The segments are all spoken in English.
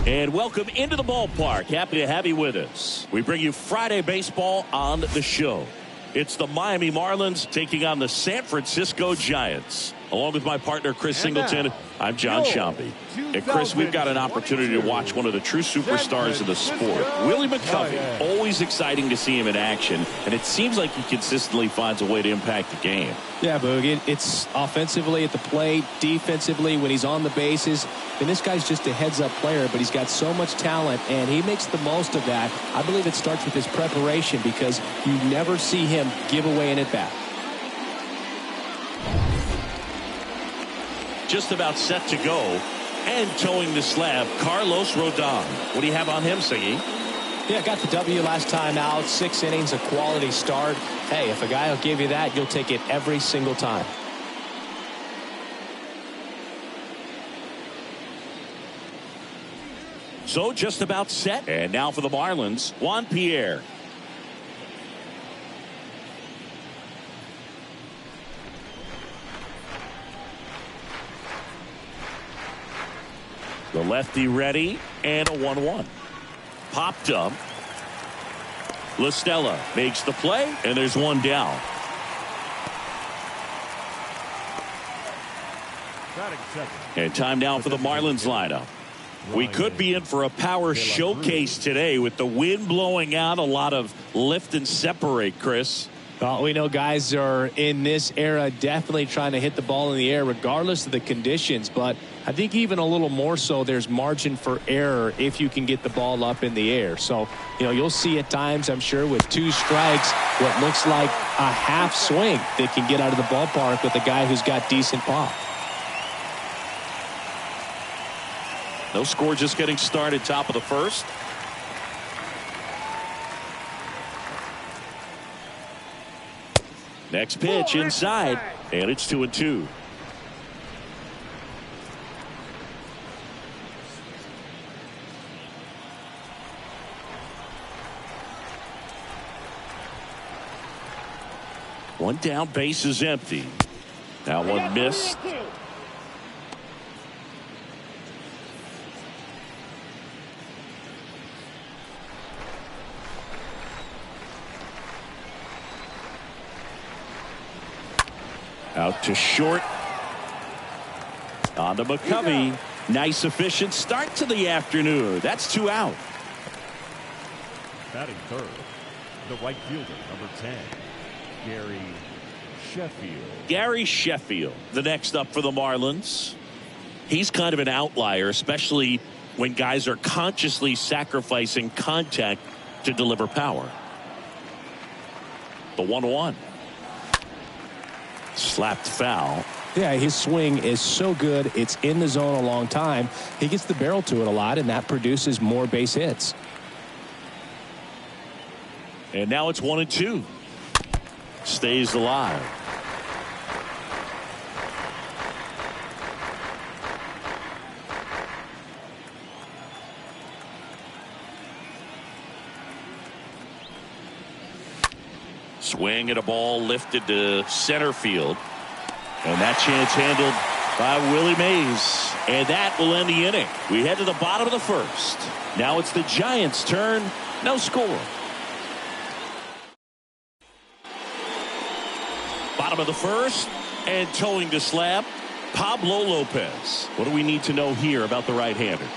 And welcome into the ballpark. Happy to have you with us. We bring you Friday baseball on the show. It's the Miami Marlins taking on the San Francisco Giants. Along with my partner, Chris Singleton, I'm John Shambi. And Chris, we've got an opportunity to watch one of the true superstars of the sport. Willie McCovey, always exciting to see him in action. And it seems like he consistently finds a way to impact the game. Yeah, Boog, it's offensively at the plate, defensively when he's on the bases. And this guy's just a heads-up player, but he's got so much talent, and he makes the most of that. I believe it starts with his preparation because you never see him give away an at-bat. Just about set to go, and towing the slab, Carlos Rodon. What do you have on him, Siggy? Yeah, got the W last time out. 6 innings, a quality start. Hey, if a guy will give you that, you'll take it every single time. So just about set. And now for the Marlins, Juan Pierre. The lefty ready, and a 1-1. Popped up. La Stella makes the play, and there's one down. And time now for the Marlins lineup. We could be in for a power showcase today with the wind blowing out, a lot of lift and separate, Chris. Well, we know guys are in this era definitely trying to hit the ball in the air regardless of the conditions, but I think even a little more so there's margin for error if you can get the ball up in the air. So, you'll see at times, I'm sure, with 2 strikes, what looks like a half swing that can get out of the ballpark with a guy who's got decent pop. No score, just getting started, top of the first. Next pitch inside, and it's 2-2. One down, base is empty. That one missed. Out to short. On to McCovey. Nice efficient start to the afternoon. That's 2 out. Batting third, the right fielder, number 10, Gary Sheffield. Gary Sheffield, the next up for the Marlins. He's kind of an outlier, especially when guys are consciously sacrificing contact to deliver power. The 1-1. Slapped foul. Yeah, his swing is so good. It's in the zone a long time. He gets the barrel to it a lot, and that produces more base hits. And now it's 1-2. Stays alive. Swing at a ball lifted to center field. And that chance handled by Willie Mays. And that will end the inning. We head to the bottom of the first. Now it's the Giants' turn. No score. Bottom of the first. And towing the slab, Pablo Lopez. What do we need to know here about the right-hander?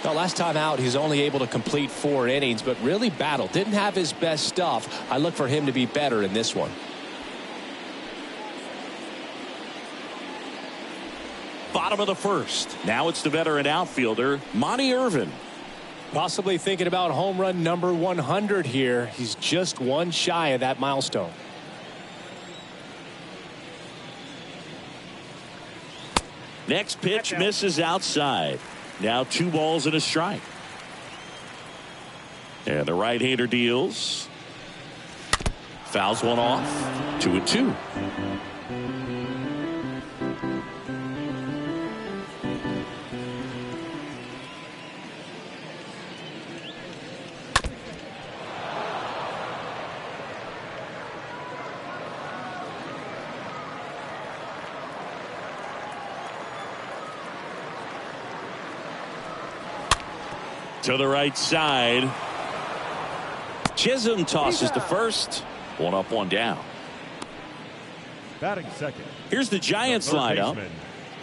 Well, last time out, he's only able to complete 4 innings, but really battled. Didn't have his best stuff. I look for him to be better in this one. Bottom of the first. Now it's the veteran outfielder, Monty Irvin. Possibly thinking about home run number 100 here. He's just 1 shy of that milestone. Next pitch misses outside. Now 2 balls and a strike. And the right-hander deals. Fouls one off. 2-2. To the right side. Chisholm tosses to first. One up, one down. Batting second. Here's the Giants lineup.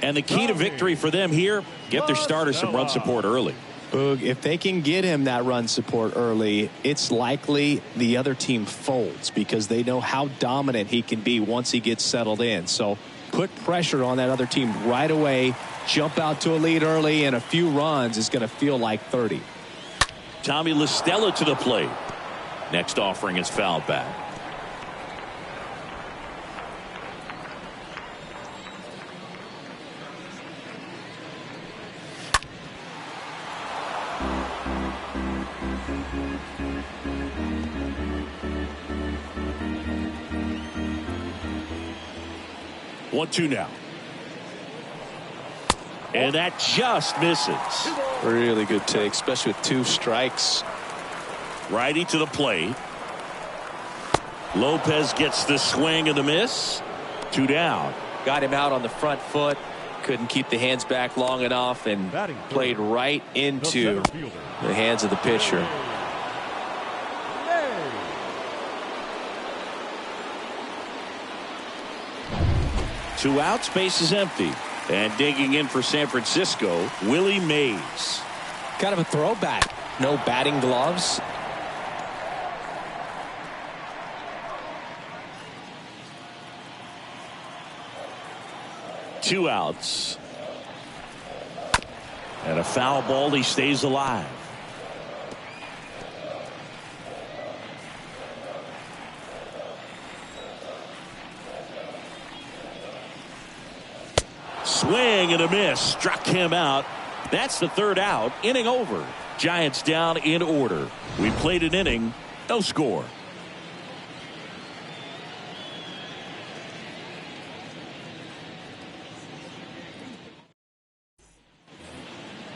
And the key to victory for them here, get their starters some run support early. Boog, if they can get him that run support early, it's likely the other team folds because they know how dominant he can be once he gets settled in. So put pressure on that other team right away. Jump out to a lead early, and a few runs is going to feel like 30. Tommy La Stella to the plate. Next offering is fouled back. One, two now. And that just misses. Really good take, especially with 2 strikes. Righty to the plate. Lopez gets the swing and the miss. 2 down. Got him out on the front foot. Couldn't keep the hands back long enough and played right into the hands of the pitcher. Two outs, base is empty. And digging in for San Francisco, Willie Mays. Kind of a throwback. No batting gloves. Two outs. And a foul ball. He stays alive. Swing and a miss. Struck him out. That's the 3rd out. Inning over. Giants down in order. We played an inning. No score.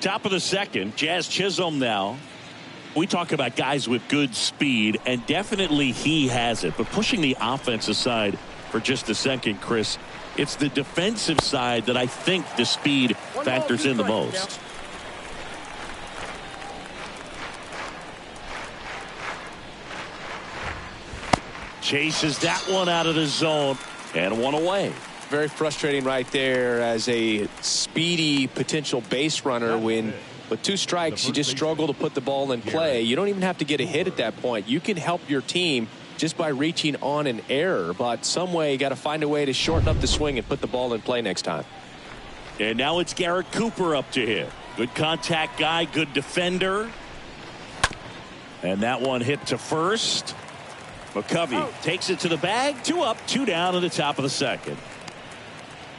Top of the second. Jazz Chisholm now. We talk about guys with good speed, and definitely he has it. But pushing the offense aside for just a second, Chris, it's the defensive side that I think the speed factors in the most. Chases that one out of the zone and one away. Very frustrating right there as a speedy potential base runner when with 2 strikes you just struggle to put the ball in play. You don't even have to get a hit at that point. You can help your team just by reaching on an error, but some way you got to find a way to shorten up the swing and put the ball in play next time. And now it's Garrett Cooper up to hit. Good contact guy, good defender. And that one hit to first. McCovey takes it to the bag. 2 up, 2 down in the top of the second.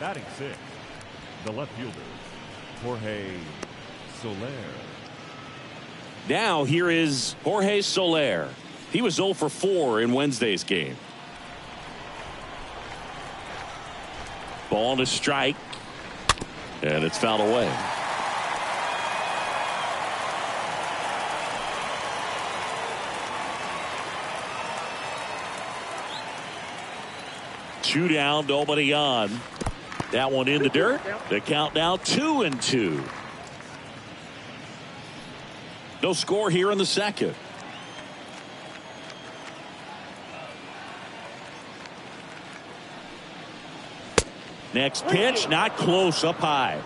Batting 6, the left fielder, Jorge Soler. Now here is Jorge Soler. He was 0 for 4 in Wednesday's game. Ball and a strike. And it's fouled away. Two down, nobody on. That one in the dirt. The count now 2-2. No score here in the second. Next pitch, not close, up high.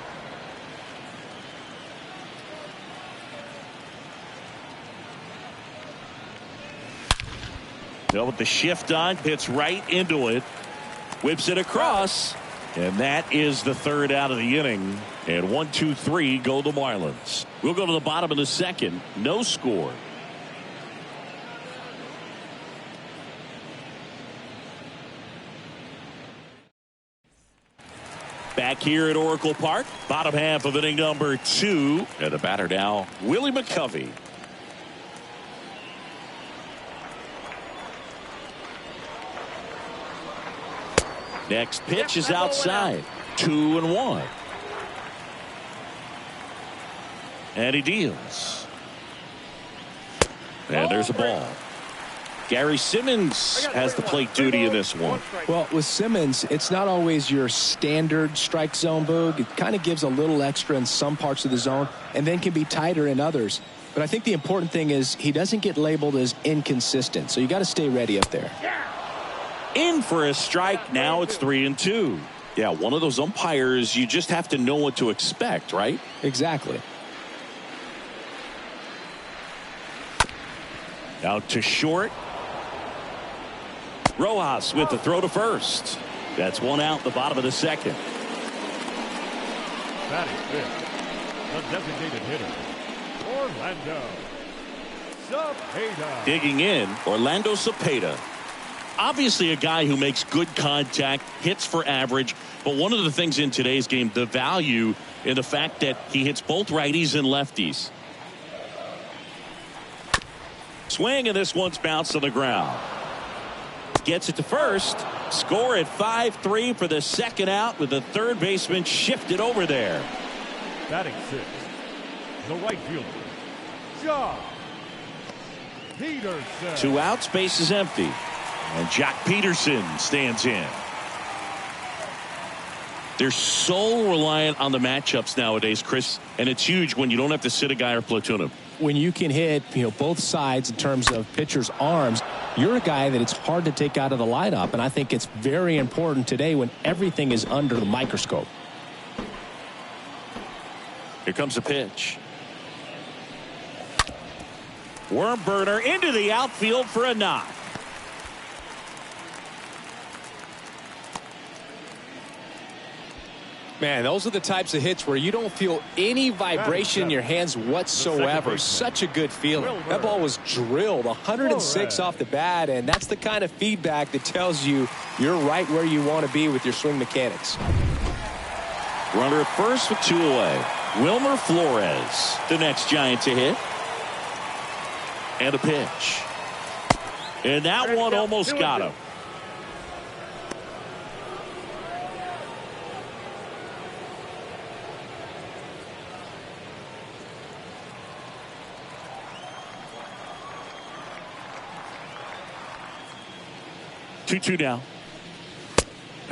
Now with the shift on, hits right into it. Whips it across. And that is the 3rd out of the inning. And 1, 2, 3 go the Marlins. We'll go to the bottom of the second. No score. Back here at Oracle Park, bottom half of inning number 2. And the batter now, Willie McCovey. Next pitch is outside. 2-1. And he deals. And there's a ball. Gary Simmons has the plate duty in this one. Well, with Simmons, it's not always your standard strike zone, Boog. It kind of gives a little extra in some parts of the zone and then can be tighter in others. But I think the important thing is he doesn't get labeled as inconsistent. So you got to stay ready up there. In for a strike. Now it's 3-2. Yeah, one of those umpires, you just have to know what to expect, right? Exactly. Out to short. Rojas with the throw to first. That's one out, the bottom of the second. Batting fifth, the designated hitter, Orlando Cepeda. Digging in, Orlando Cepeda. Obviously a guy who makes good contact, hits for average, but one of the things in today's game, the value in the fact that he hits both righties and lefties. Swing, and this one's bounced on the ground. Gets it to first. Score at 5-3 for the second out with the third baseman shifted over there. Batting sixth, the right fielder, Jock Peterson. 2 outs, base is empty. And Jock Peterson stands in. They're so reliant on the matchups nowadays, Chris, and it's huge when you don't have to sit a guy or platoon him. When you can hit, both sides in terms of pitchers' arms, you're a guy that it's hard to take out of the lineup, and I think it's very important today when everything is under the microscope. Here comes a pitch. Worm burner into the outfield for a knock. Man, those are the types of hits where you don't feel any vibration in your hands whatsoever. Such a good feeling. That ball was drilled 106 off the bat, and that's the kind of feedback that tells you you're right where you want to be with your swing mechanics. Runner at first with 2 away. Wilmer Flores, the next Giant to hit. And a pitch. And that one almost got him. Two now.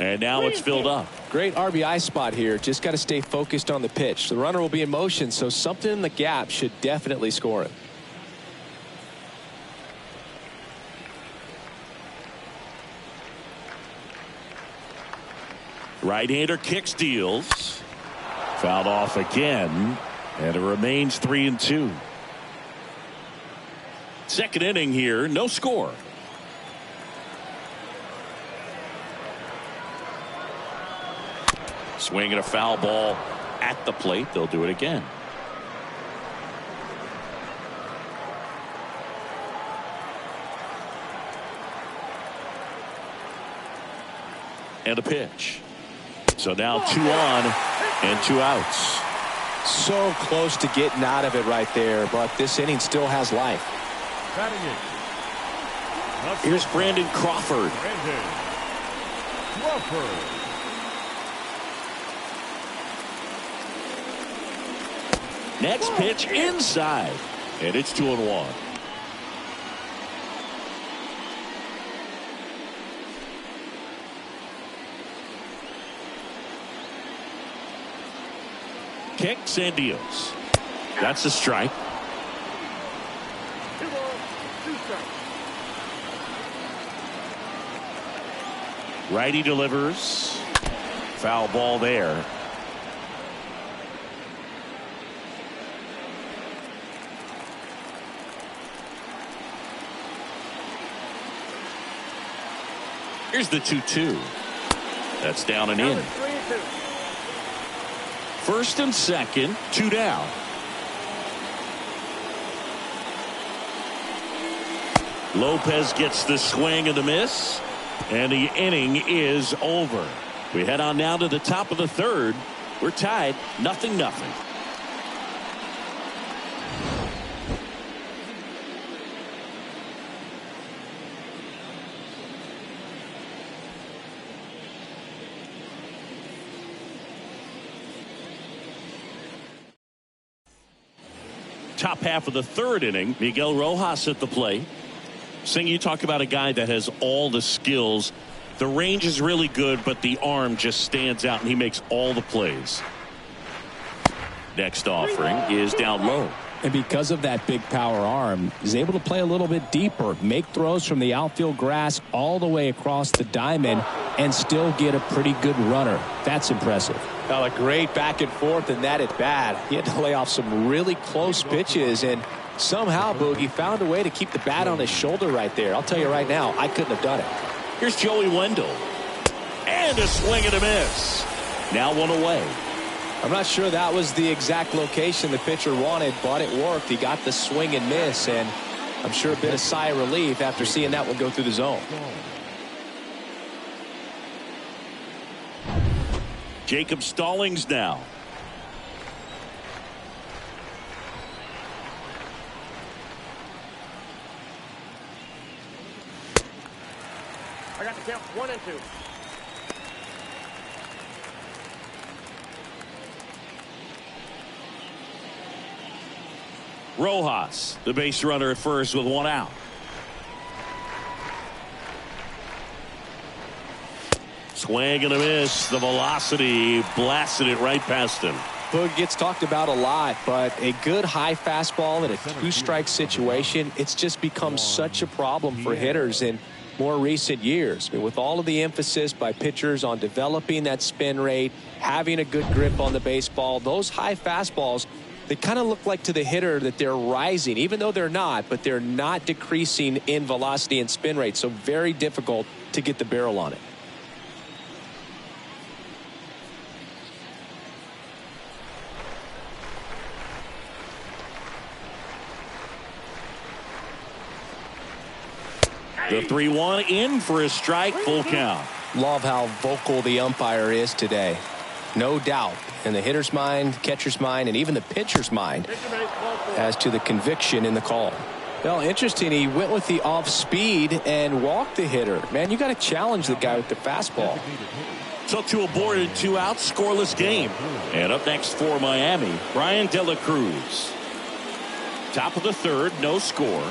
And now it's filled up. Great RBI spot here. Just got to stay focused on the pitch. The runner will be in motion, so something in the gap should definitely score it. Right-hander kicks, deals. Fouled off again, and it remains 3-2. Second inning here, no score. Swinging a foul ball at the plate. They'll do it again. And a pitch. So now 2 on and 2 outs. So close to getting out of it right there, but this inning still has life. Here's Brandon Crawford. Next pitch inside, and it's 2-1. Kicks and deals. That's a strike. Righty delivers. Foul ball there. Here's the 2-2. That's down and in. First and second, 2 down. Lopez gets the swing and the miss, and the inning is over. We head on now to the top of the third. We're tied 0-0. Top half of the third inning, Miguel Rojas at the plate. Sing, you talk about a guy that has all the skills. The range is really good, but the arm just stands out, and he makes all the plays. Next offering is down low. And because of that big power arm, he's able to play a little bit deeper, make throws from the outfield grass all the way across the diamond, and still get a pretty good runner. That's impressive. Well, a great back and forth in that at bat. He had to lay off some really close pitches, and somehow Boogie found a way to keep the bat on his shoulder right there. I'll tell you right now, I couldn't have done it. Here's Joey Wendell. And a swing and a miss. Now one away. I'm not sure that was the exact location the pitcher wanted, but it worked. He got the swing and miss, and I'm sure a bit of sigh of relief after seeing that one go through the zone. Jacob Stallings now. I got the count 1 and 2. Rojas, the base runner at first with 1 out. Swing and a miss. The velocity blasted it right past him. Boog gets talked about a lot, but a good high fastball in a 2-strike situation, it's just become such a problem for hitters in more recent years. I mean, with all of the emphasis by pitchers on developing that spin rate, having a good grip on the baseball, those high fastballs, they kind of look like to the hitter that they're rising, even though they're not, but they're not decreasing in velocity and spin rate. So very difficult to get the barrel on it. The 3-1 in for a strike, full count. Love how vocal the umpire is today. No doubt in the hitter's mind, catcher's mind, and even the pitcher's mind as to the conviction in the call. Well, interesting, he went with the off speed and walked the hitter. Man, you got to challenge the guy with the fastball. Took to a board and 2 outs, scoreless game. And up next for Miami, Brian De La Cruz. Top of the 3rd, no score.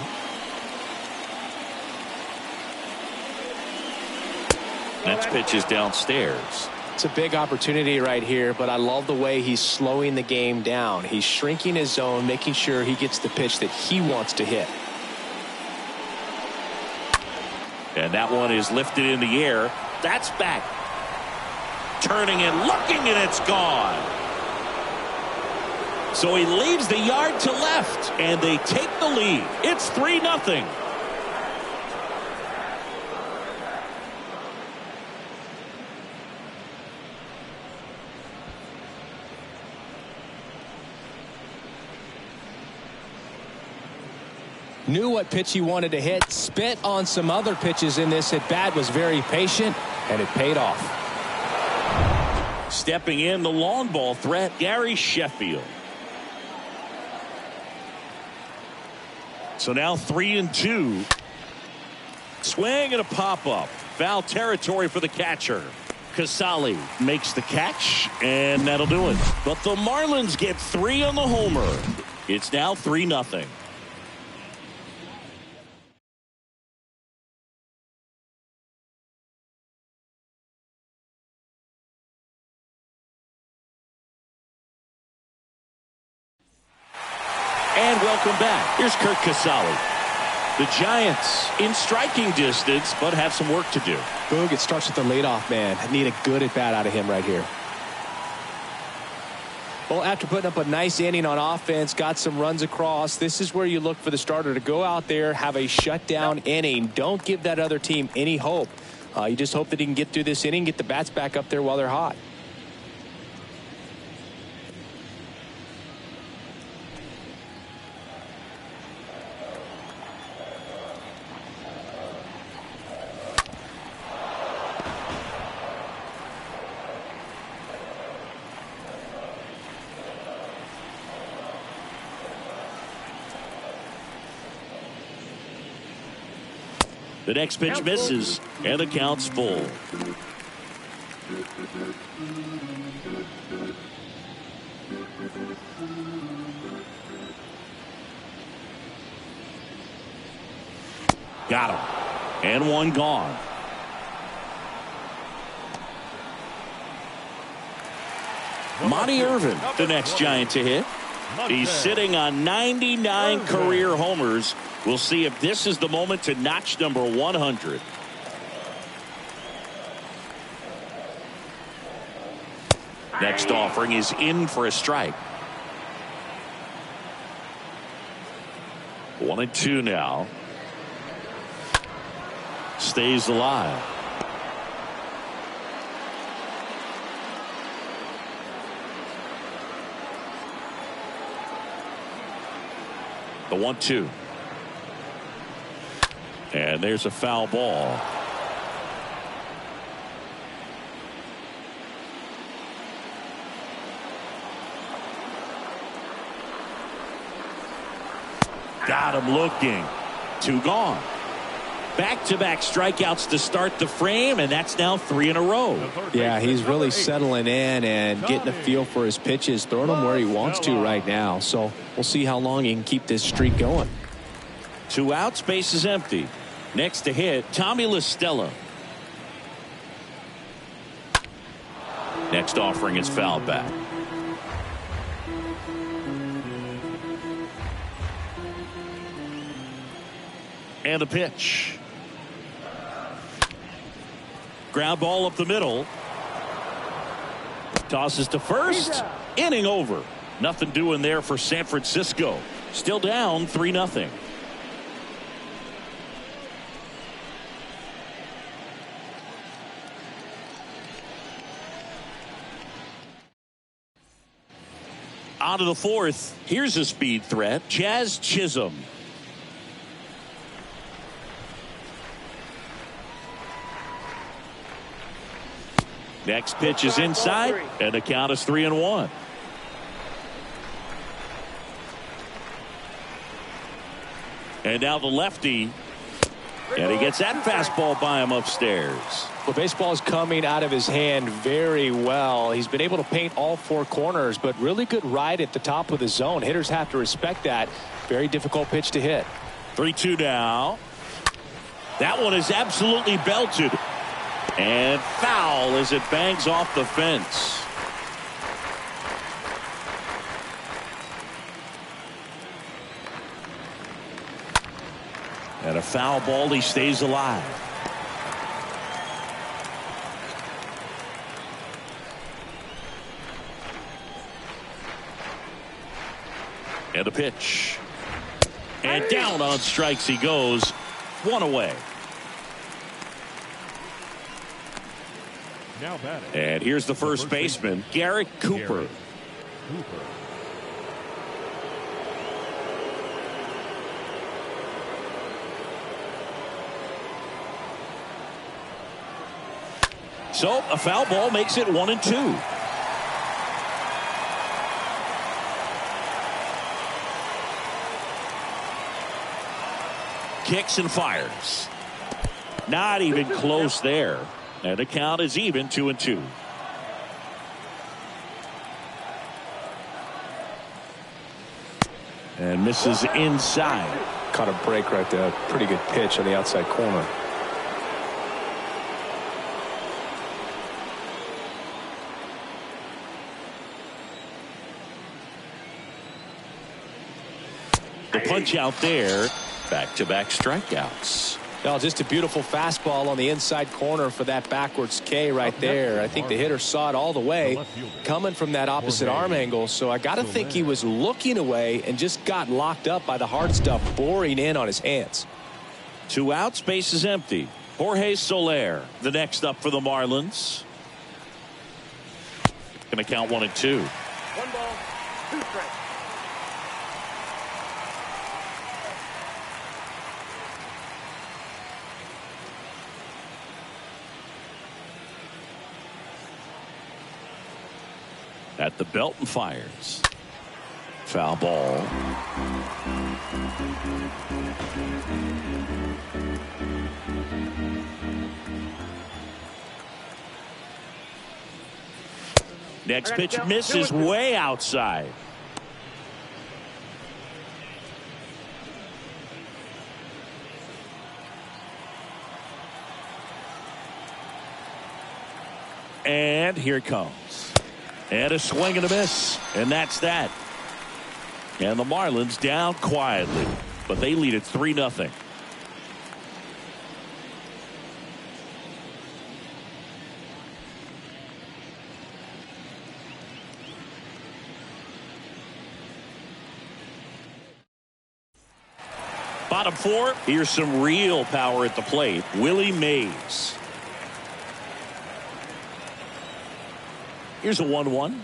Next pitch is downstairs. It's a big opportunity right here, but I love the way he's slowing the game down. He's shrinking his zone, making sure he gets the pitch that he wants to hit. And that one is lifted in the air. That's back. Turning and looking, and it's gone. So he leaves the yard to left, and they take the lead. It's 3-0. Knew what pitch he wanted to hit, spit on some other pitches in this at bat, was very patient, and it paid off. Stepping in, the long ball threat, Gary Sheffield. So now 3-2. Swing and a pop-up. Foul territory for the catcher. Casali makes the catch, and that'll do it. But the Marlins get 3 on the homer. It's now 3-0. And welcome back. Here's Curt Casali. The Giants in striking distance, but have some work to do. Boog, it starts with the leadoff man. I need a good at bat out of him right here. Well, after putting up a nice inning on offense, got some runs across, this is where you look for the starter to go out there, have a shutdown inning. Don't give that other team any hope. You just hope that he can get through this inning, get the bats back up there while they're hot. The next pitch misses, and the count's full. Got him. And one gone. Monty Irvin, the next Giant to hit. He's sitting on 99 career homers. We'll see if this is the moment to notch number 100. Next offering is in for a strike. 1-2 now. Stays alive. The 1-2. And there's a foul ball. Got him looking. 2 gone. Back-to-back strikeouts to start the frame, and that's now 3 in a row. Yeah, he's really settling in and getting a feel for his pitches, throwing them where he wants to right now. So we'll see how long he can keep this streak going. 2 outs, base is empty. Next to hit, Tommy La Stella. Next offering is fouled back. And a pitch. Ground ball up the middle. Tosses to first. Inning over. Nothing doing there for San Francisco. Still down 3-0. On to the 4th. Here's a speed threat. Jazz Chisholm. Next pitch is inside, and the count is 3-1. And now the lefty, and he gets that fastball by him upstairs. Well, baseball is coming out of his hand very well. He's been able to paint all 4 corners, but really good ride at the top of the zone. Hitters have to respect that. Very difficult pitch to hit. 3-2 now. That one is absolutely belted. And foul as it bangs off the fence. And a foul ball, he stays alive. And a pitch. And down on strikes he goes. 1 away. And here's the first baseman, Garrett Cooper. So a foul ball makes it 1-2. Kicks and fires. Not even close there. And the count is even 2-2. And misses inside. Caught a break right there. Pretty good pitch on the outside corner. The punch out there. Back-to-back strikeouts. No, just a beautiful fastball on the inside corner for that backwards K right there. I think the hitter saw it all the way coming from that opposite arm angle. So I got to think he was looking away and just got locked up by the hard stuff boring in on his hands. 2 outs, base is empty. Jorge Soler, the next up for the Marlins. Going to count 1-2. 1 ball, 2 strikes. At the belt and fires. Foul ball. Next pitch misses way outside. And here it comes. And a swing and a miss. And that's that. And the Marlins down quietly, but they lead it 3-0. Bottom four, here's some real power at the plate. Willie Mays. Here's a 1-1.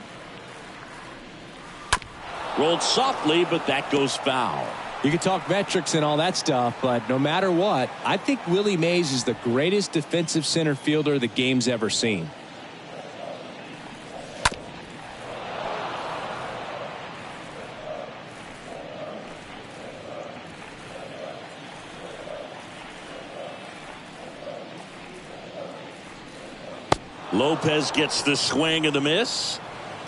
Rolled softly, but that goes foul. You can talk metrics and all that stuff, but no matter what, I think Willie Mays is the greatest defensive center fielder the game's ever seen. Lopez gets the swing and the miss.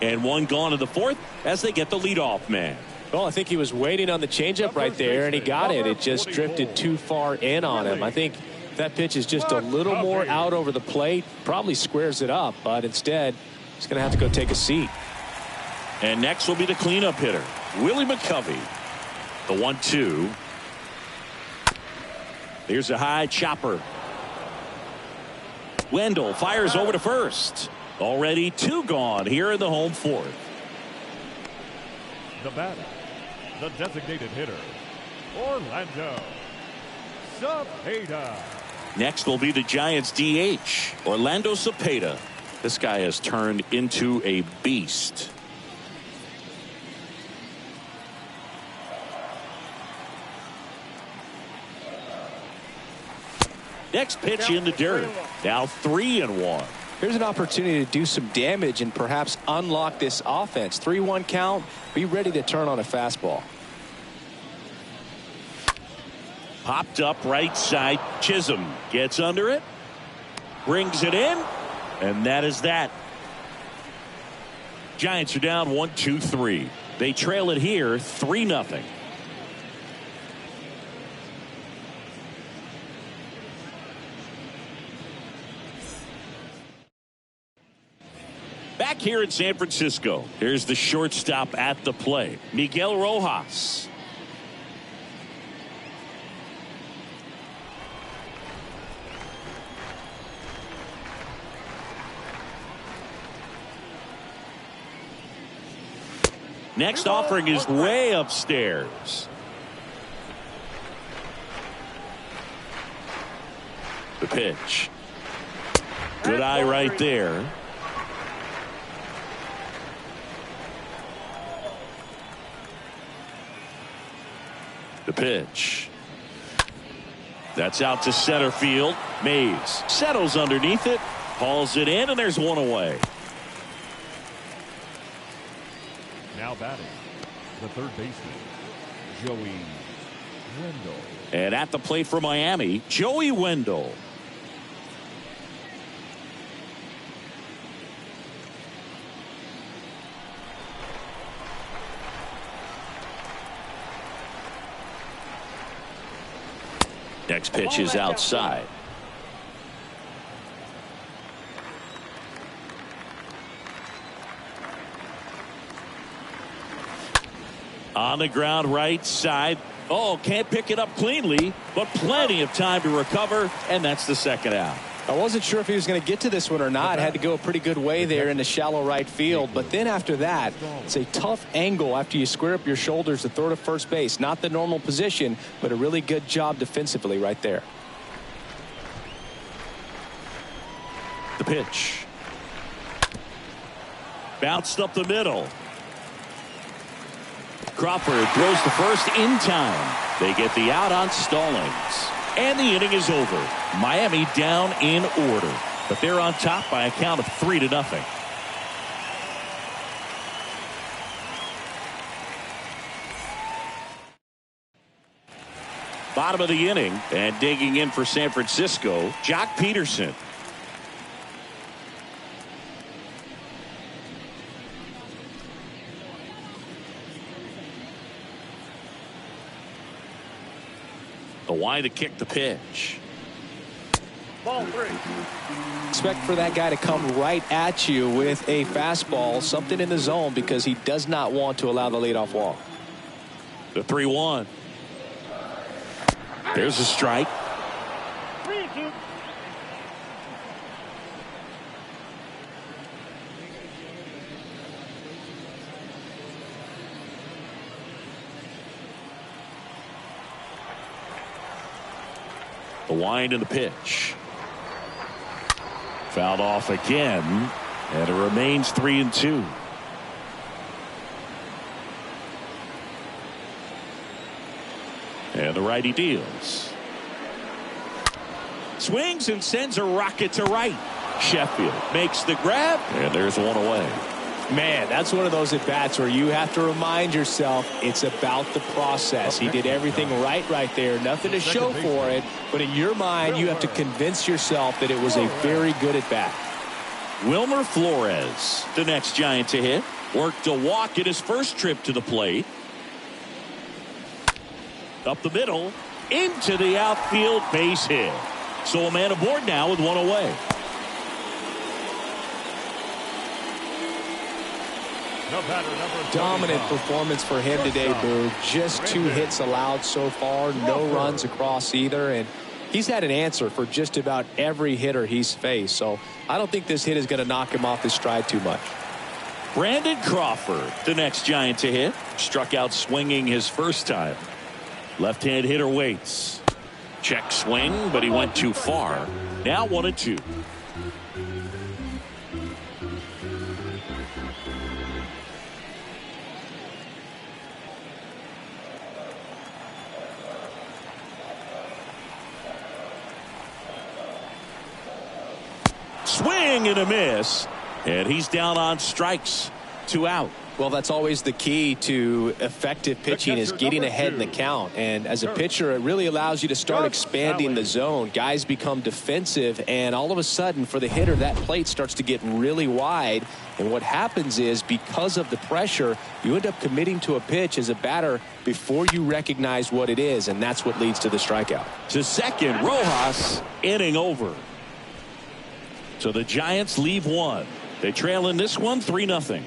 And one gone in the fourth as they get the leadoff man. Well, I think he was waiting on the changeup right there, and he got it. It just drifted too far in on him. I think that pitch is just a little more out over the plate. Probably squares it up, but instead, he's going to have to go take a seat. And next will be the cleanup hitter, Willie McCovey. The 1-2. Here's a high chopper. Wendell fires over to first. Already 2 gone here in the home fourth. The batter, the designated hitter, Orlando Cepeda. Next will be the Giants DH, Orlando Cepeda. This guy has turned into a beast. Next pitch in the dirt. Now 3-1. Here's an opportunity to do some damage and perhaps unlock this offense. 3-1 count. Be ready to turn on a fastball. Popped up right side. Chisholm gets under it. Brings it in. And that is that. Giants are down 1-2-3. They trail it here 3-0. Back here in San Francisco, here's the shortstop at the plate, Miguel Rojas. Next offering is way upstairs. The pitch. Good eye right there. The pitch. That's out to center field. Mays settles underneath it, hauls it in, and there's one away. Now batting, the third baseman, Joey Wendell. And at the plate for Miami, Joey Wendell. Next pitch is outside. On the ground right side. Oh, can't pick it up cleanly, but plenty of time to recover, and that's the second out. I wasn't sure if he was going to get to this one or not. Had to go a pretty good way there in the shallow right field. But then after that, it's a tough angle after you square up your shoulders to throw to first base. Not the normal position, but a really good job defensively right there. The pitch. Bounced up the middle. Crawford throws the first in time. They get the out on Stallings. And the inning is over. Miami down in order. But they're on top by a count of 3-0. Bottom of the inning. And digging in for San Francisco, Jock Peterson. The wide to kick the pitch. Ball 3. Expect for that guy to come right at you with a fastball, something in the zone, because he does not want to allow the leadoff walk. The 3-1. There's a strike. 3-2. The wind and the pitch. Fouled off again, and it remains 3-2. And the righty deals. Swings and sends a rocket to right. Sheffield makes the grab, and there's one away. Man, that's one of those at-bats where you have to remind yourself it's about the process. He did everything right there. Nothing to show for it. But in your mind, you have to convince yourself that it was a very good at-bat. Wilmer Flores, the next Giant to hit. Worked a walk in his first trip to the plate. Up the middle, into the outfield, base hit. So a man aboard now with one away. Dominant performance for him today, Boo. Just 2 hits allowed so far, no runs across either, and he's had an answer for just about every hitter he's faced. So I don't think this hit is going to knock him off his stride too much. Brandon Crawford, the next Giant to hit. Struck out swinging his first time. Left-hand hitter waits. Check swing, but he went too far. Now 1-2. Swing and a miss, and he's down on strikes. 2 out. Well, that's always the key to effective pitching, is getting ahead in the count. And as a pitcher, it really allows you to start expanding the zone. Guys become defensive, and all of a sudden, for the hitter, that plate starts to get really wide. And what happens is, because of the pressure, you end up committing to a pitch as a batter before you recognize what it is, and that's what leads to the strikeout. To second, Rojas, inning over. So the Giants leave one. They trail in this one 3-0.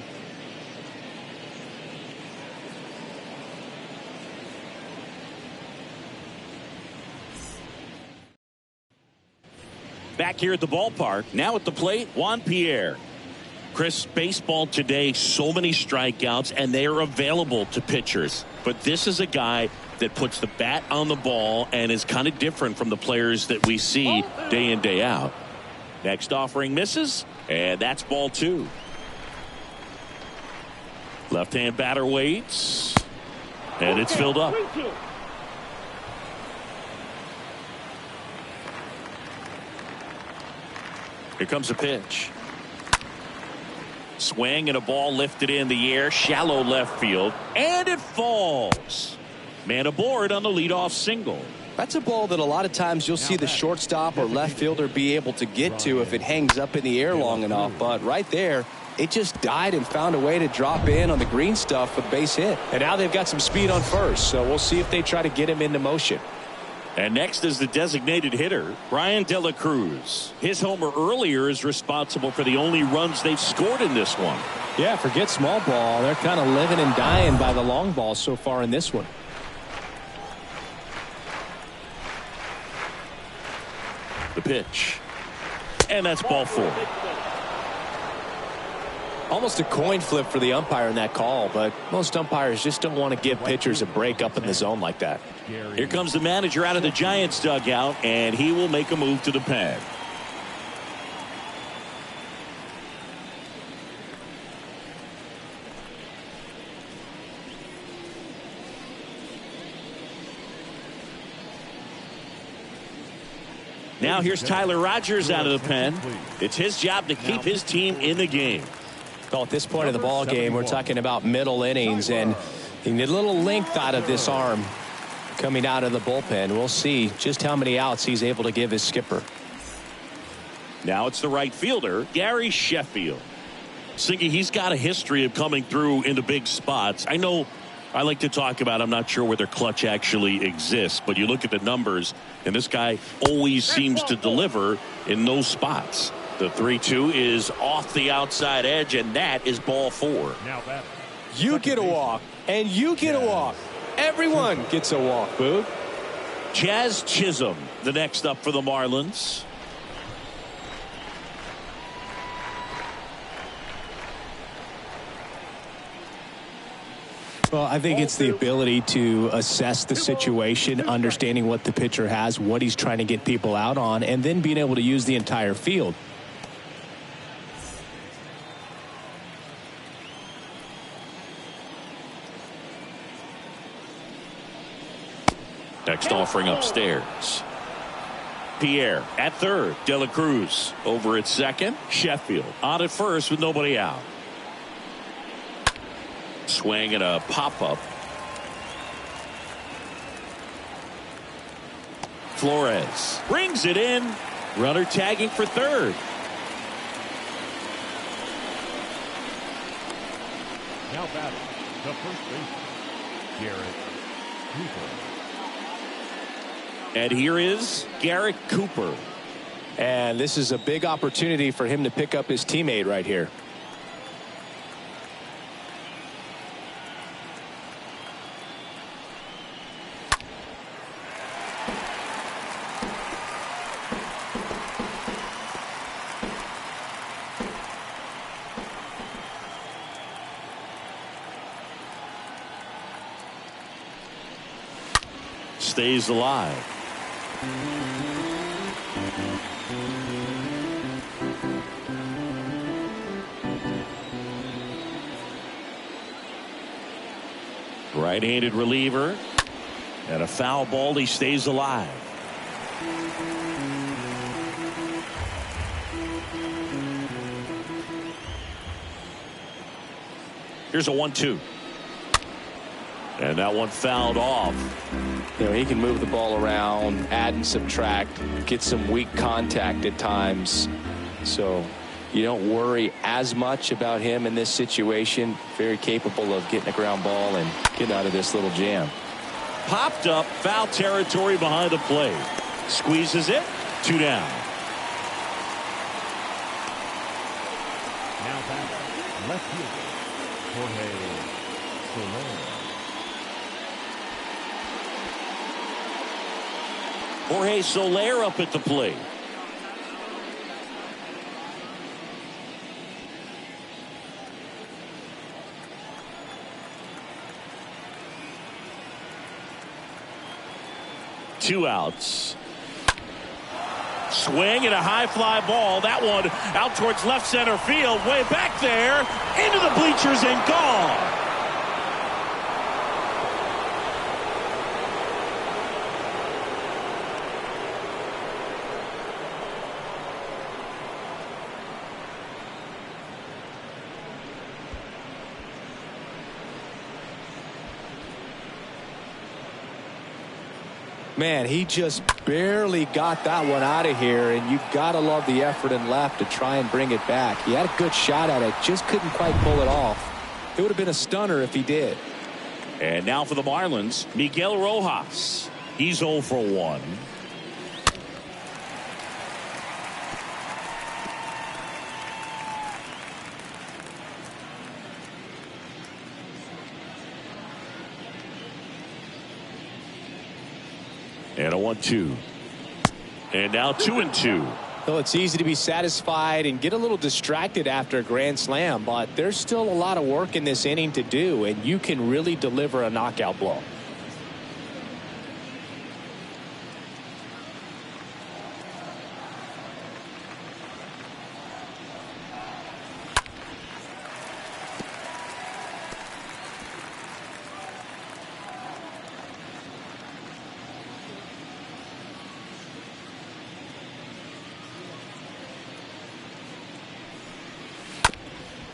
Back here at the ballpark, now at the plate, Juan Pierre. Chris, baseball today, so many strikeouts, and they are available to pitchers. But this is a guy that puts the bat on the ball and is kind of different from the players that we see day in, day out. Next offering misses, and that's ball 2. Left-hand batter waits, and it's filled up. Here comes a pitch. Swing and a ball lifted in the air, shallow left field, and it falls. Man aboard on the leadoff single. That's a ball that a lot of times you'll see the shortstop or left fielder be able to get to if it hangs up in the air long enough. But right there, it just died and found a way to drop in on the green stuff with base hit. And now they've got some speed on first, so we'll see if they try to get him into motion. And next is the designated hitter, Brian De La Cruz. His homer earlier is responsible for the only runs they've scored in this one. Yeah, forget small ball. They're kind of living and dying by the long ball so far in this one. The pitch. And that's ball 4. Almost a coin flip for the umpire in that call, but most umpires just don't want to give pitchers a break up in the zone like that. Here comes the manager out of the Giants dugout, and he will make a move to the pen. Now here's Tyler Rogers out of the pen. It's his job to keep his team in the game. Well, at this point of the ball game, we're talking about middle innings, and you need a little length out of this arm coming out of the bullpen. We'll see just how many outs he's able to give his skipper. Now it's the right fielder, Gary Sheffield. Singy, he's got a history of coming through into big spots. I know I like to talk about, I'm not sure whether clutch actually exists, but you look at the numbers, and this guy always seems to deliver in those spots. The 3-2 is off the outside edge, and that is ball 4. You get a walk, and you get a walk, Everyone gets a walk, Boog. Jazz Chisholm, the next up for the Marlins. Well, I think it's the ability to assess the situation, understanding what the pitcher has, what he's trying to get people out on, and then being able to use the entire field. Next offering upstairs. Pierre at third. De La Cruz over at second. Sheffield on at first with nobody out. Swing and a pop-up. Flores brings it in. Runner tagging for third. Now batting, the first baseman, Garrett Cooper. And here is Garrett Cooper. And this is a big opportunity for him to pick up his teammate right here. Stays alive. Right-handed reliever. And a foul ball. He stays alive. Here's a 1-2. And that one fouled off. You know, he can move the ball around, add and subtract, get some weak contact at times. So you don't worry as much about him in this situation. Very capable of getting a ground ball and getting out of this little jam. Popped up, foul territory behind the plate. Squeezes it, 2 down. Now back, left fielder, Jorge Soler. Jorge Soler up at the plate. Two outs. Swing and a high fly ball. That one out towards left center field. Way back there. Into the bleachers and gone. Man, he just barely got that one out of here, and you've got to love the effort in left to try and bring it back. He had a good shot at it, just couldn't quite pull it off. It would have been a stunner if he did. And now for the Marlins, Miguel Rojas. He's 0 for 1. And a 1-2. And now 2-2. Well, it's easy to be satisfied and get a little distracted after a grand slam, but there's still a lot of work in this inning to do, and you can really deliver a knockout blow.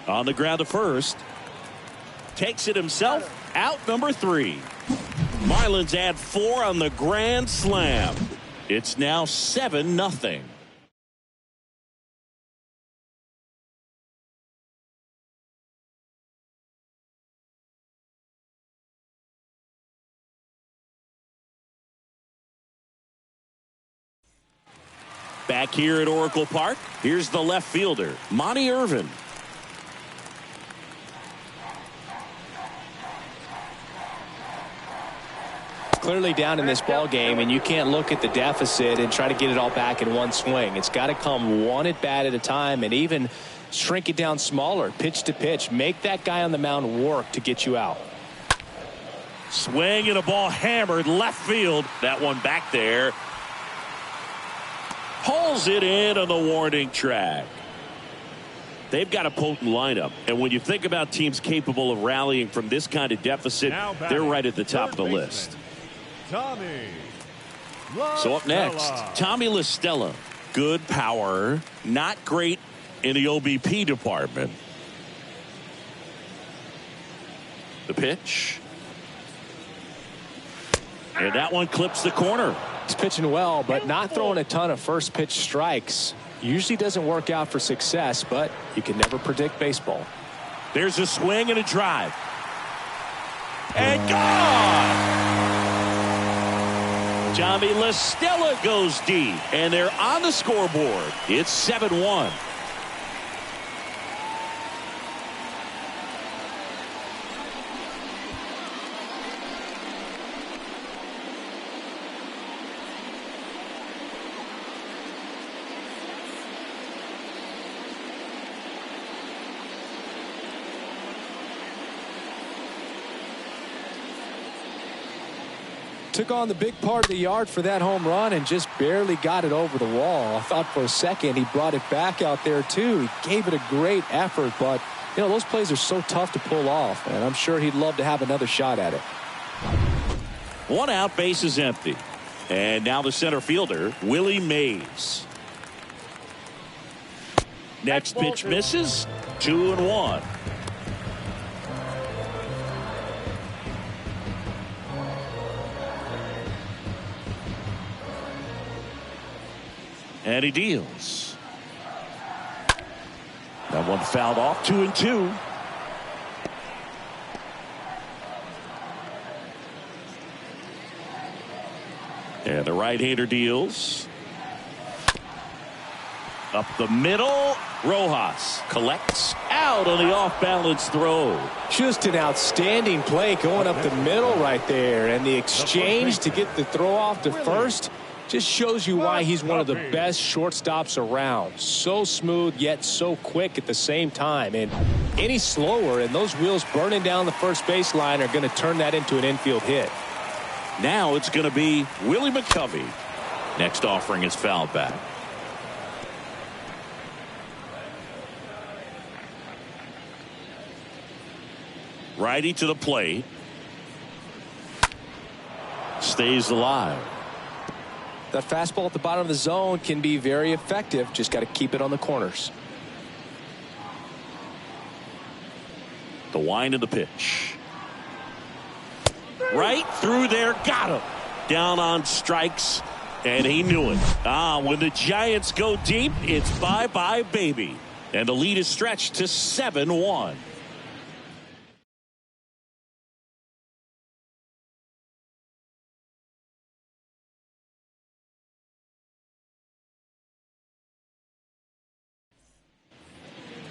On the ground to first. Takes it himself. Out number 3. Marlins add 4 on the grand slam. It's now 7-0. Back here at Oracle Park, here's the left fielder, Monty Irvin. clearly down in this ball game, and you can't look at the deficit and try to get it all back in one swing. It's got to come one at bat at a time, and even shrink it down smaller, pitch to pitch. Make that guy on the mound work to get you out. Swing and a ball hammered left field. That one back there. Pulls it in on the warning track. They've got a potent lineup, and when you think about teams capable of rallying from this kind of deficit, they're right at the top of the list. So up next, Tommy La Stella. Good power, not great in the OBP department. The pitch. And that one clips the corner. He's pitching well, but not throwing a ton of first pitch strikes. Usually doesn't work out for success, but you can never predict baseball. There's a swing and a drive. And gone! Tommy La Stella goes deep, and they're on the scoreboard. It's 7-1. Took on the big part of the yard for that home run and just barely got it over the wall. I thought for a second he brought it back out there too. He gave it a great effort, but you know, those plays are so tough to pull off, and I'm sure he'd love to have another shot at it. One out, base is empty. And now the center fielder, Willie Mays. Next pitch misses. 2-1. And he deals. That one fouled off. 2-2. And the right-hander deals. Up the middle. Rojas collects out on the off-balance throw. Just an outstanding play going up the middle right there. And the exchange to get the throw off to first just shows you why he's one of the best shortstops around. So smooth, yet so quick at the same time. And any slower, and those wheels burning down the first baseline are going to turn that into an infield hit. Now it's going to be Willie McCovey. Next offering is fouled back. Righty to the plate. Stays alive. That fastball at the bottom of the zone can be very effective. Just got to keep it on the corners. The wind of the pitch. Right through there. Got him. Down on strikes. And he knew it. When the Giants go deep, it's bye-bye, baby. And the lead is stretched to 7-1.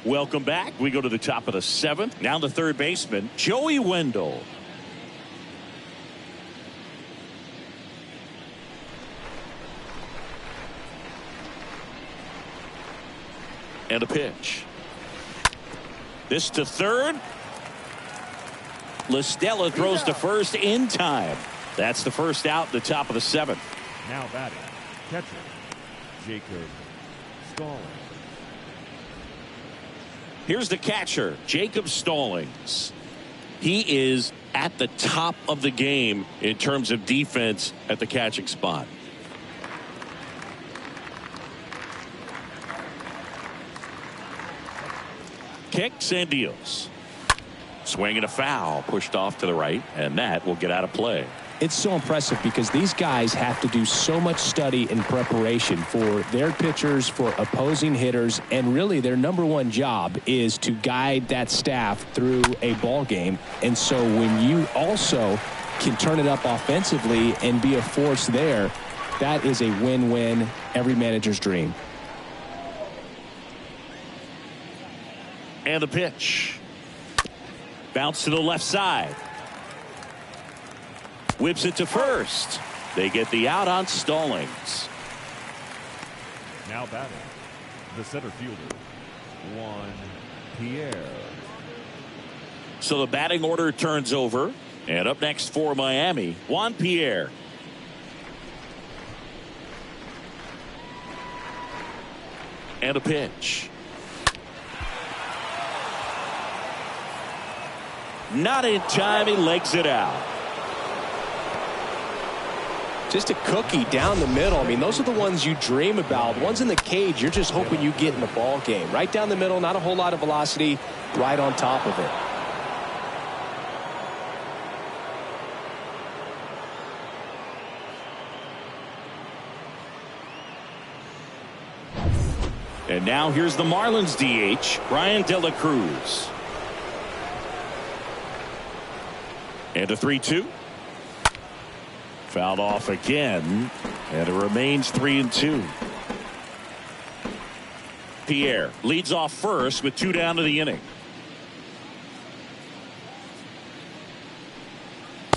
Welcome back. We go to the top of the 7th. Now the third baseman, Joey Wendell. And a pitch. This to third. La Stella throws to first in time. That's the first out, the top of the 7th. Now batting, catcher, Jacob Stallings. Here's the catcher, Jacob Stallings. He is at the top of the game in terms of defense at the catching spot. Kicks and deals. Swing and a foul, pushed off to the right, and that will get out of play. It's so impressive because these guys have to do so much study and preparation for their pitchers, for opposing hitters, and really their number one job is to guide that staff through a ball game. And so when you also can turn it up offensively and be a force there, that is a win-win, every manager's dream. And the pitch. Bounce to the left side. Whips it to first. They get the out on Stallings. Now batting, the center fielder, Juan Pierre. So the batting order turns over. And up next for Miami, Juan Pierre. And a pitch. Not in time. He legs it out. Just a cookie down the middle. I mean, those are the ones you dream about. Ones in the cage, you're just hoping you get in the ball game. Right down the middle, not a whole lot of velocity, right on top of it. And now here's the Marlins DH, Brian De La Cruz. And a 3-2. Fouled off again, and it remains 3-2. Pierre leads off first with 2 down to the inning.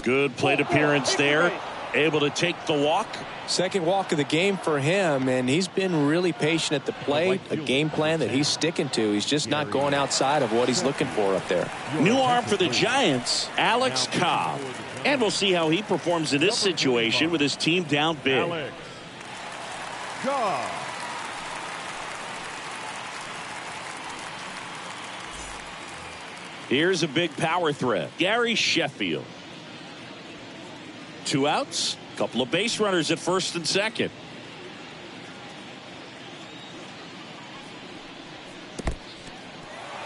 Good plate appearance there. Able to take the walk. Second walk of the game for him, and he's been really patient at the plate. A game plan that he's sticking to. He's just not going outside of what he's looking for up there. New arm for the Giants, Alex Cobb. And we'll see how he performs in this situation with his team down big. Alex Cobb. Here's a big power threat, Gary Sheffield. 2 outs, couple of base runners at first and second.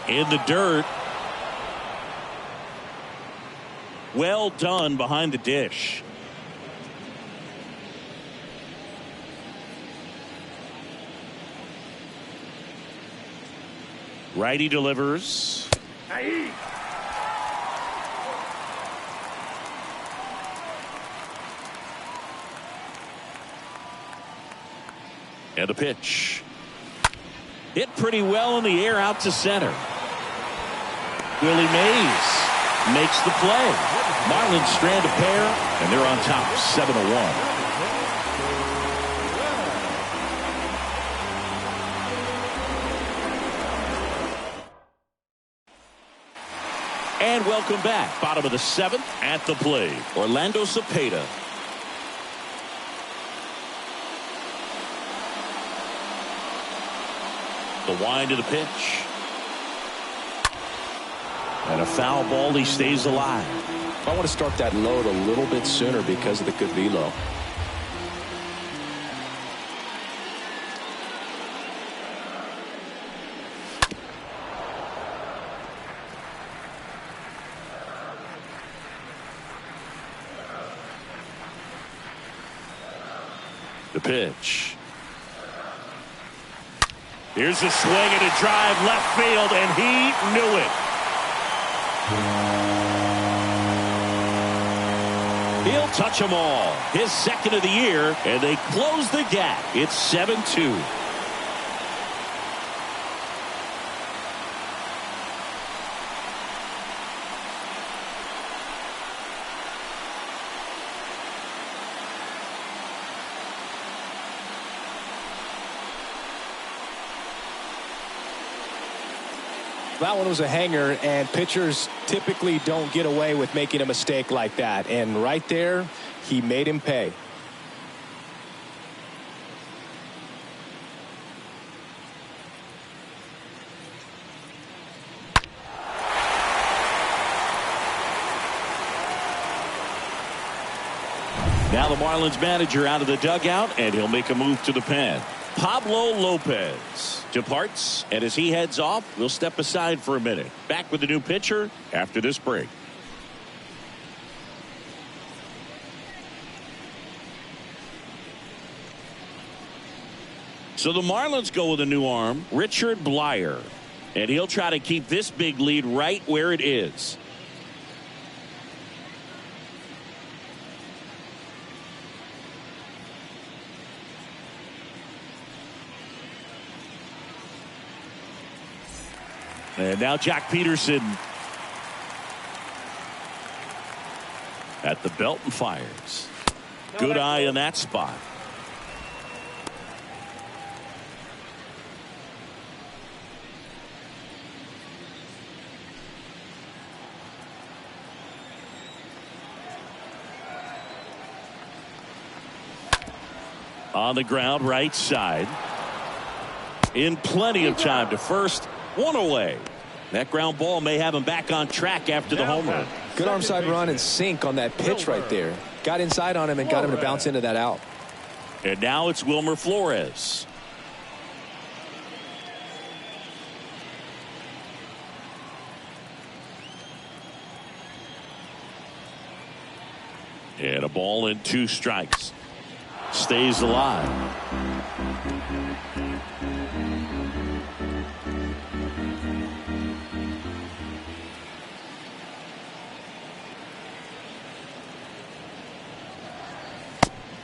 In the dirt. Well done behind the dish. Righty delivers. And a pitch. Hit pretty well in the air out to center. Willie Mays makes the play. Marlins strand a pair, and they're on top 7-1. And welcome back. Bottom of the 7th at the plate, Orlando Cepeda. The wind of the pitch. And a foul ball. He stays alive. I want to start that load a little bit sooner because of the good velo. The pitch. Here's a swing and a drive left field, and he knew it. He'll touch them all. His second of the year, and they close the gap. It's 7-2. That one was a hanger, and pitchers typically don't get away with making a mistake like that. And right there, he made him pay. Now the Marlins manager out of the dugout, and he'll make a move to the pen. Pablo Lopez departs, and as he heads off, we'll step aside for a minute. Back with the new pitcher after this break. So the Marlins go with a new arm, Richard Blyer, and he'll try to keep this big lead right where it is. And now Jack Peterson. At the belt and fires. Good eye in that spot. On the ground, right side. In plenty of time to first. One away. That ground ball may have him back on track after the home run. Good arm side run and sink on that pitch right there. Got inside on him and got him to bounce into that out. And now it's Wilmer Flores. And a ball and 2 strikes. Stays alive.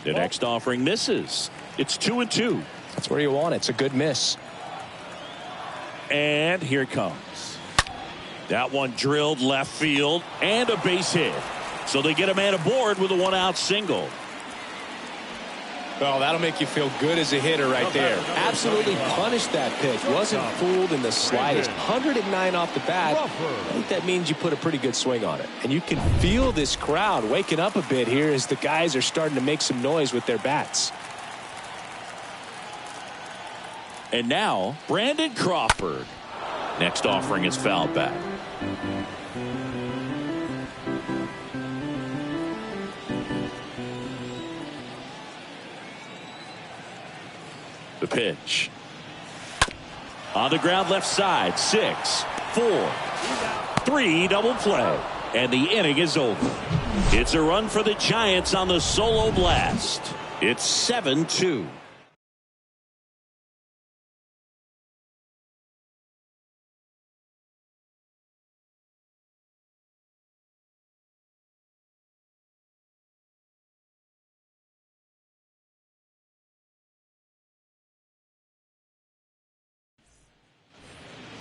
The next offering misses. It's 2-2. That's where you want it. It's a good miss. And here it comes. That one drilled left field and a base hit. So they get a man aboard with a 1-out single. Well, that'll make you feel good as a hitter right there. Absolutely punished that pitch. Wasn't fooled in the slightest. 109 off the bat. I think that means you put a pretty good swing on it. And you can feel this crowd waking up a bit here as the guys are starting to make some noise with their bats. And now, Brandon Crawford. Next offering is fouled back. The pitch. On the ground left side. 6, 4, 3 double play. And the inning is over. It's a run for the Giants on the solo blast. It's 7-2.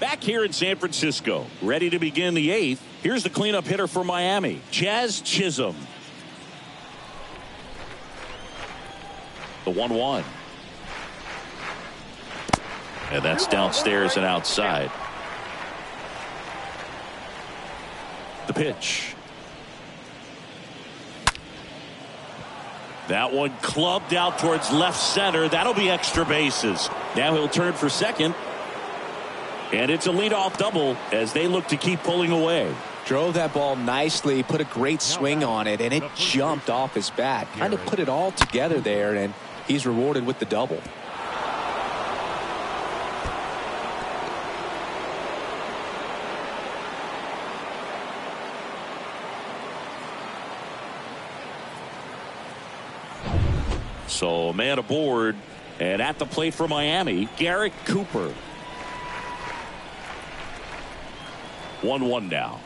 Back here in San Francisco, ready to begin the 8th. Here's the cleanup hitter for Miami, Jazz Chisholm. The 1-1. And that's downstairs and outside. The pitch. That one clubbed out towards left center. That'll be extra bases. Now he'll turn for second. And it's a leadoff double as they look to keep pulling away. Drove that ball nicely, put a great swing on it, and it jumped off his bat. Kind of put it all together there, and he's rewarded with the double. So man aboard, and at the plate for Miami, Garrett Cooper. 1-1 now.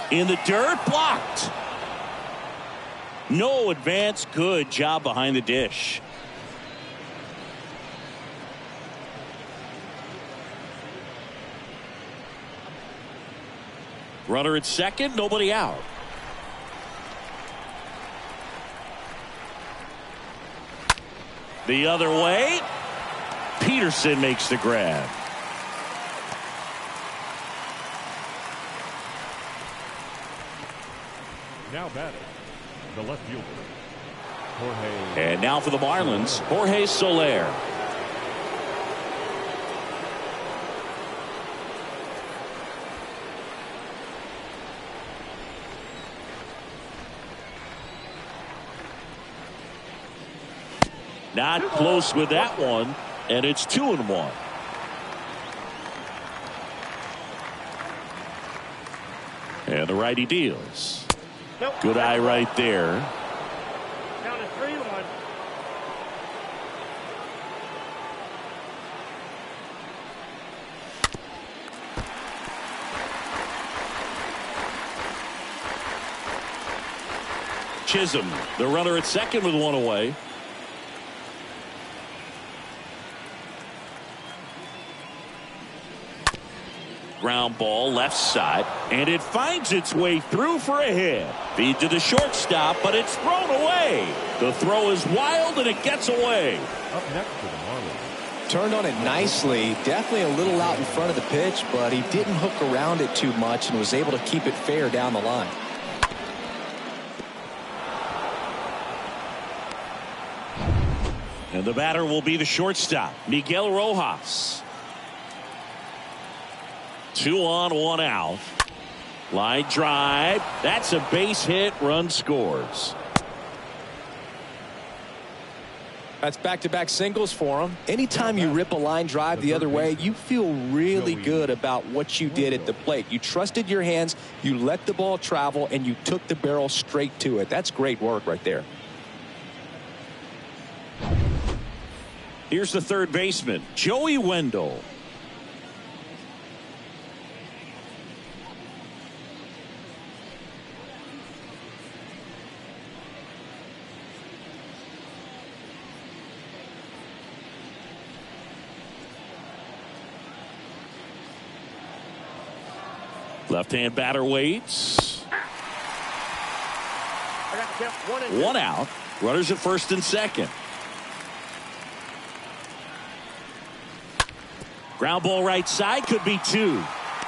In the dirt, blocked. No advance. Good job behind the dish. Runner at second, nobody out. The other way. Peterson makes the grab. Now batting, the left fielder, Jorge. And now for the Marlins, Jorge Soler. Not close with that one, and it's 2-1. And the righty deals. Good eye right there. Count it 3-1. Chisholm, the runner at second with one away. ground ball left side, and it finds its way through for a hit. Feed to the shortstop, but it's thrown away. The throw is wild, and it gets away. Up next for the Marlins. Turned on it nicely. Definitely a little out in front of the pitch, but he didn't hook around it too much and was able to keep it fair down the line. And the batter will be the shortstop, Miguel Rojas. 2 on, 1 out. Line drive. That's a base hit. Run scores. That's back-to-back singles for him. Anytime you rip a line drive the other way, you feel really good about what you did at the plate. You trusted your hands, you let the ball travel, and you took the barrel straight to it. That's great work right there. Here's the third baseman, Joey Wendell. Left-hand batter waits. I got to count 1 out. Runners at first and second. Ground ball right side, could be 2.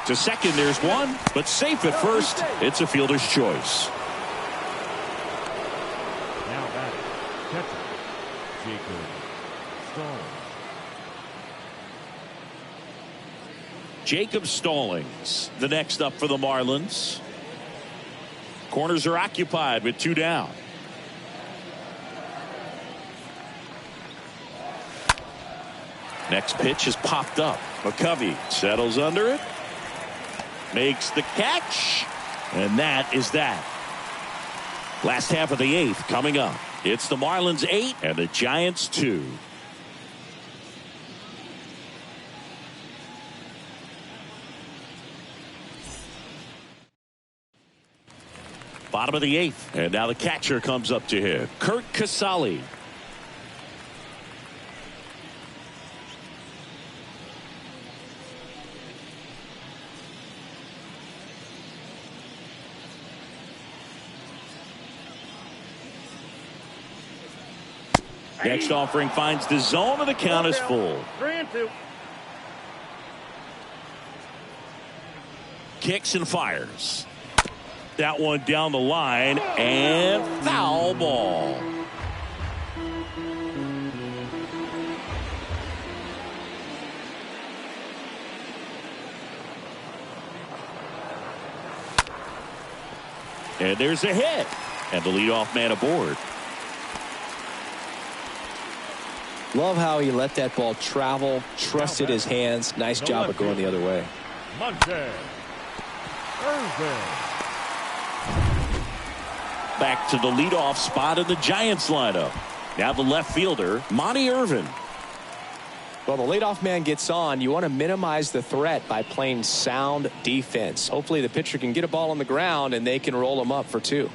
To second, there's 1, but safe at first. It's a fielder's choice. Now batting, catcher, Jacob Stallings. Jacob Stallings, the next up for the Marlins. Corners are occupied with 2 down. Next pitch is popped up. McCovey settles under it. Makes the catch. And that is that. Last half of the 8th coming up. It's the Marlins 8 and the Giants 2. Bottom of the 8th. And now the catcher comes up to hit. Kurt Casale. Next offering finds the zone, and the count is full. 3-2. Kicks and fires. That one down the line, and foul ball. And there's a hit, and the leadoff man aboard. Love how he let that ball travel, trusted his hands. Nice job of going the other way. Monte Irvin. Back to the leadoff spot in the Giants lineup. Now the left fielder, Monte Irvin. Well, the leadoff man gets on. You want to minimize the threat by playing sound defense. Hopefully the pitcher can get a ball on the ground and they can roll him up for 2.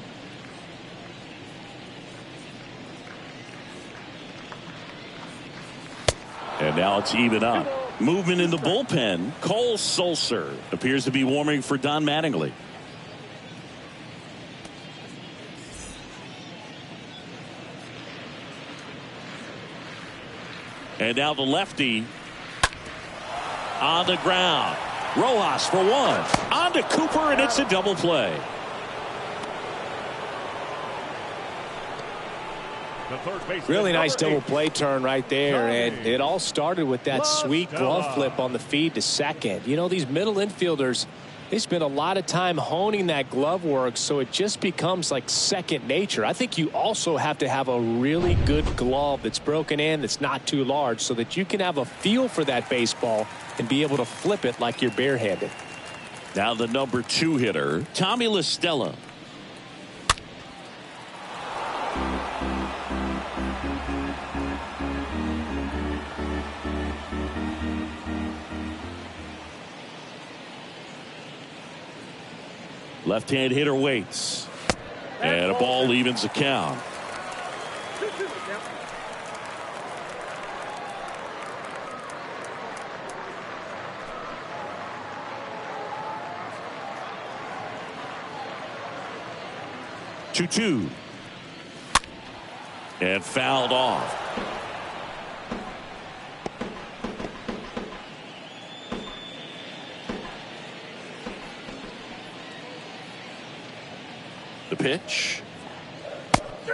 And now it's even up. Movement in the bullpen. Cole Sulser appears to be warming for Don Mattingly. And now the lefty on the ground. Rojas for 1. On to Cooper, and it's a double play. Really nice double play turn right there, and it all started with that sweet glove flip on the feed to second. You know, these middle infielders, they spend a lot of time honing that glove work, so it just becomes like second nature. I think you also have to have a really good glove that's broken in, that's not too large, so that you can have a feel for that baseball and be able to flip it like you're barehanded. Now the number 2 hitter, Tommy La Stella. Left-hand hitter waits. And a ball evens the count. 2-2. And fouled off. The pitch.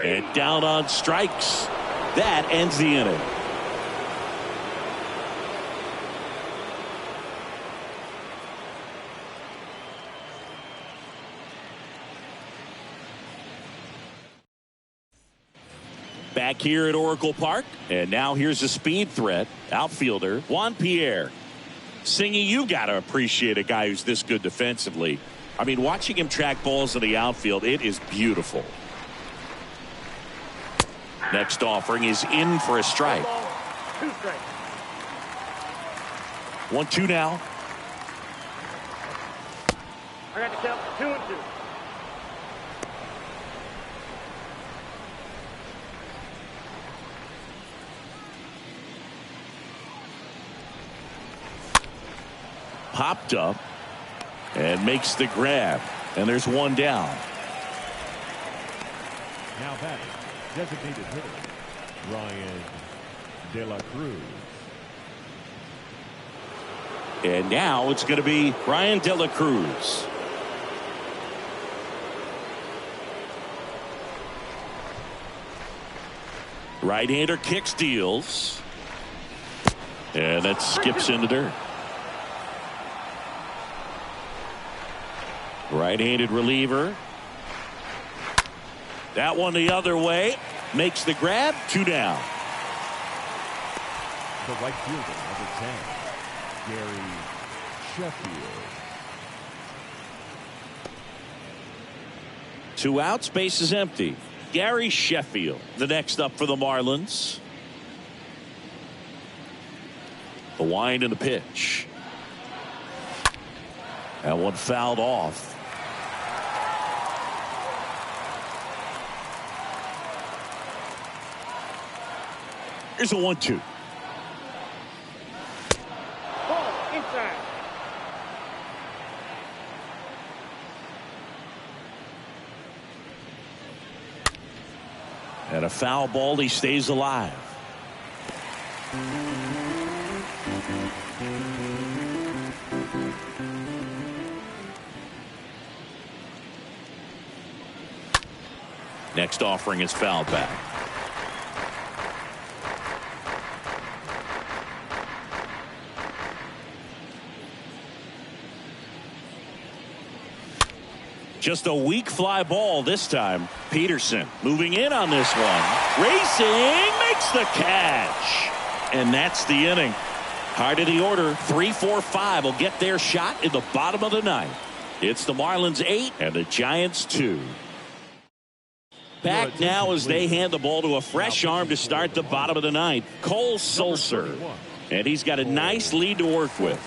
And down on strikes. That ends the inning. Back here at Oracle Park, and now here's a speed threat, outfielder Juan Pierre. Singy, you got to appreciate a guy who's this good defensively. I mean, watching him track balls in the outfield, it is beautiful. Next offering is in for a strike. 2 strikes. 1-2 now. I got the count 2-2. Popped up and makes the grab, and there's one down. Now batting, designated hitter, Ryan De La Cruz. And now it's going to be Ryan De La Cruz. Right-hander kicks, deals, and that skips into dirt. Right-handed reliever. That one the other way. Makes the grab. 2 down. The right fielder, number 10, Gary Sheffield. 2 outs, base is empty. Gary Sheffield, the next up for the Marlins. The wind and the pitch. That one fouled off. Here's a 1-2. Ball inside. And a foul ball. He stays alive. Next offering is fouled back. Just a weak fly ball this time. Peterson moving in on this one. Racing, makes the catch. And that's the inning. Hard of the order. 3-4-5 will get their shot in the bottom of the ninth. It's the Marlins 8 and the Giants 2. Back now as they hand the ball to a fresh arm to start the bottom of the ninth. Cole Soler. And he's got a nice lead to work with.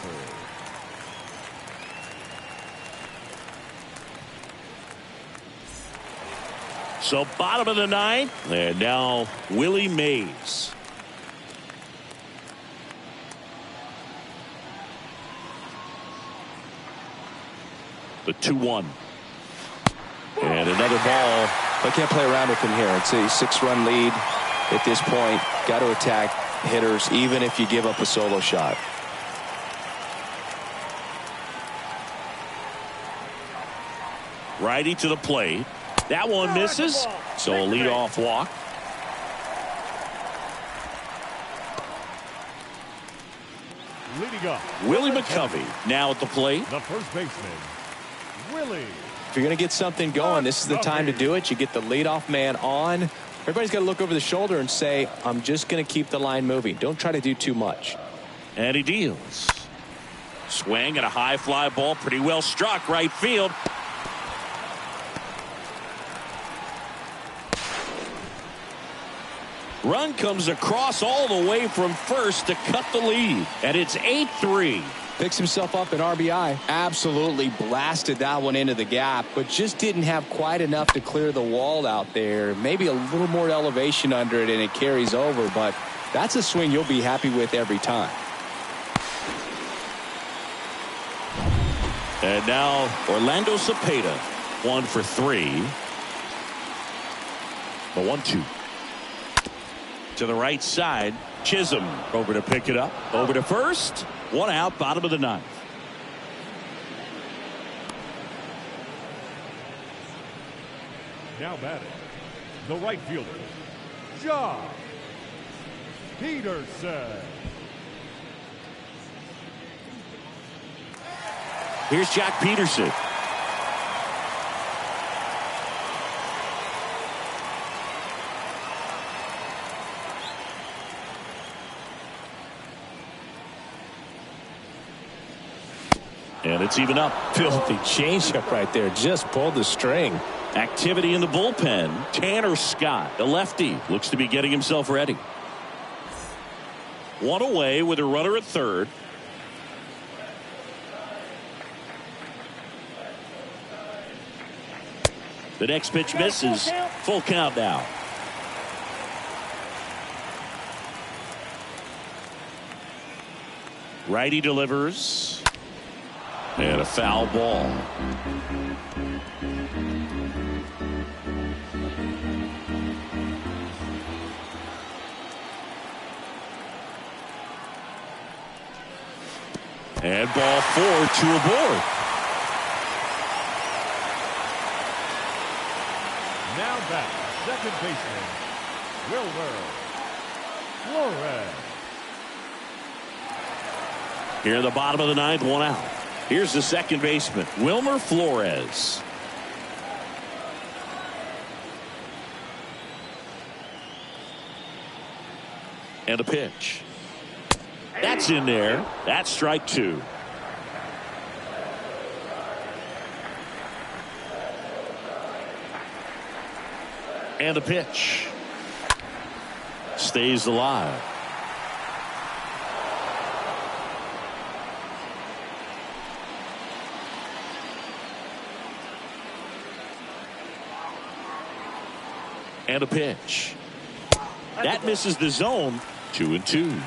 So bottom of the ninth, and now Willie Mays. The 2-1. And another ball. I can't play around with him here. It's a 6-run lead at this point. Got to attack hitters even if you give up a solo shot. Righty to the plate. That one misses, so a leadoff walk. Leading up, Willie McCovey now at the plate. the first baseman, Willie. If you're going to get something going, this is the time to do it. You get the leadoff man on. Everybody's got to look over the shoulder and say, I'm just going to keep the line moving. Don't try to do too much. And he deals. Swing and a high fly ball, pretty well struck right field. Run comes across all the way from first to cut the lead. And it's 8-3. Picks himself up an RBI. Absolutely blasted that one into the gap, but just didn't have quite enough to clear the wall out there. Maybe a little more elevation under it and it carries over, but that's a swing you'll be happy with every time. And now Orlando Cepeda, 1 for 3. The 1-2. To the right side. Chisholm over to pick it up. Over to first. One out, bottom of the ninth. Now batting, the right fielder, Josh Peterson. Here's Jack Peterson. And it's even up. Filthy changeup right there. Just pulled the string. Activity in the bullpen. Tanner Scott, the lefty, looks to be getting himself ready. One away with a runner at third. The next pitch misses. Full count now. Righty delivers. And a foul ball. And ball 4, 2 aboard. Now back, second baseman, Wilmer Flores. Here in the bottom of the ninth, one out. Here's the second baseman, Wilmer Flores. And a pitch. That's in there. That's strike 2. And a pitch. Stays alive. And a pitch. That misses the zone. 2-2.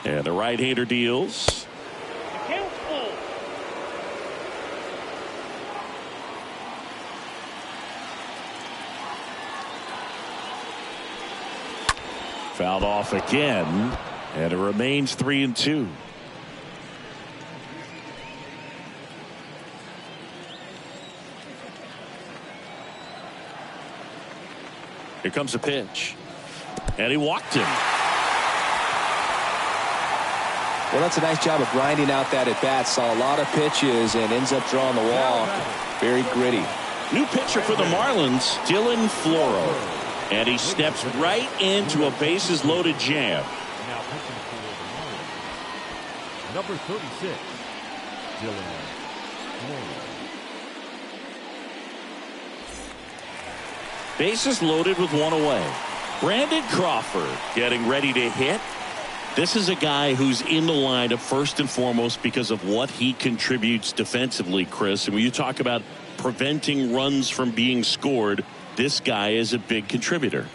And the right-hander deals. Fouled off again, and it remains 3-2. Here comes a pitch, and he walked him. Well, that's a nice job of grinding out that at bat. Saw a lot of pitches and ends up drawing the wall. Very gritty. New pitcher for the Marlins, Dylan Floro. And he steps right into a bases loaded jam. Now pitching for the Marlins, number 36, Dylan Floro. Bases loaded with one away. Brandon Crawford getting ready to hit. This is a guy who's in the lineup first and foremost because of what he contributes defensively, Chris. And when you talk about preventing runs from being scored, this guy is a big contributor.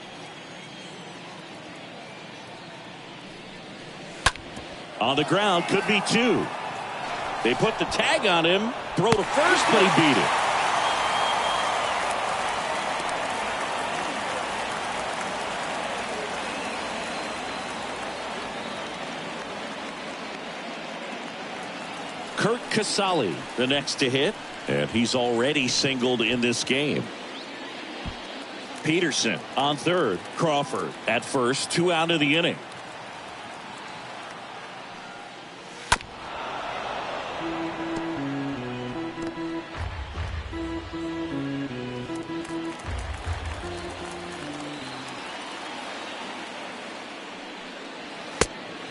On the ground, could be 2. They put the tag on him, throw to first, but he beat it. Kurt Casale, the next to hit, and he's already singled in this game. Peterson on third, Crawford at first, 2 out of the inning.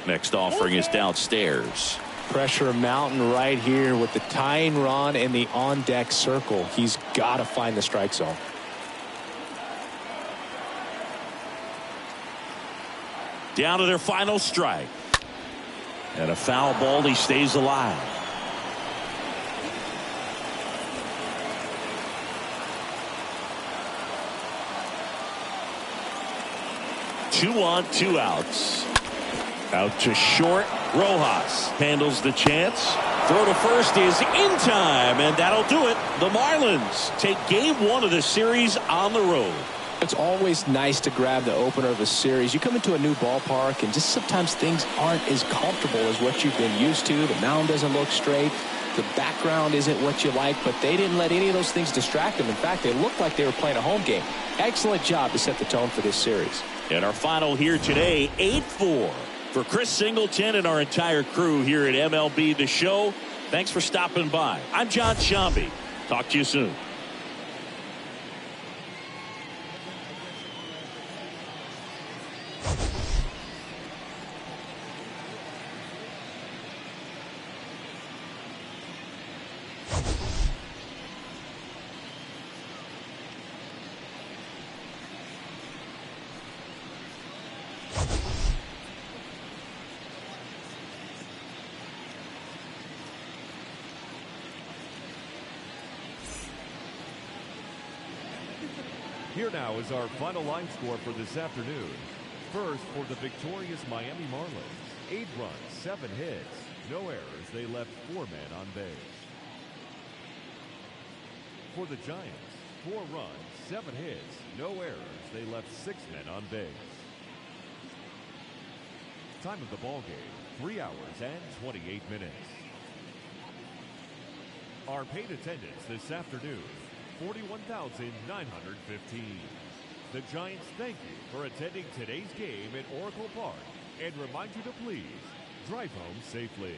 Next offering is downstairs. Pressure mountain right here with the tying run in the on-deck circle. He's got to find the strike zone. Down to their final strike. And a foul ball. He stays alive. Two on, 2 outs. Out to short. Rojas handles the chance. Throw to first is in time, and that'll do it. The Marlins take game 1 of the series on the road. It's always nice to grab the opener of a series. You come into a new ballpark, and just sometimes things aren't as comfortable as what you've been used to. The mound doesn't look straight. The background isn't what you like, but they didn't let any of those things distract them. In fact, they looked like they were playing a home game. Excellent job to set the tone for this series. And our final here today, 8-4. For Chris Singleton and our entire crew here at MLB The Show, thanks for stopping by. I'm John Shambi. Talk to you soon. Here now is our final line score for this afternoon. First, for the victorious Miami Marlins, 8 runs, 7 hits, no errors. They left 4 men on base. For the Giants, 4 runs, 7 hits, no errors. They left 6 men on base. Time of the ball game, 3 hours and 28 minutes. Our paid attendance this afternoon, 41,915. The Giants thank you for attending today's game at Oracle Park and remind you to please drive home safely.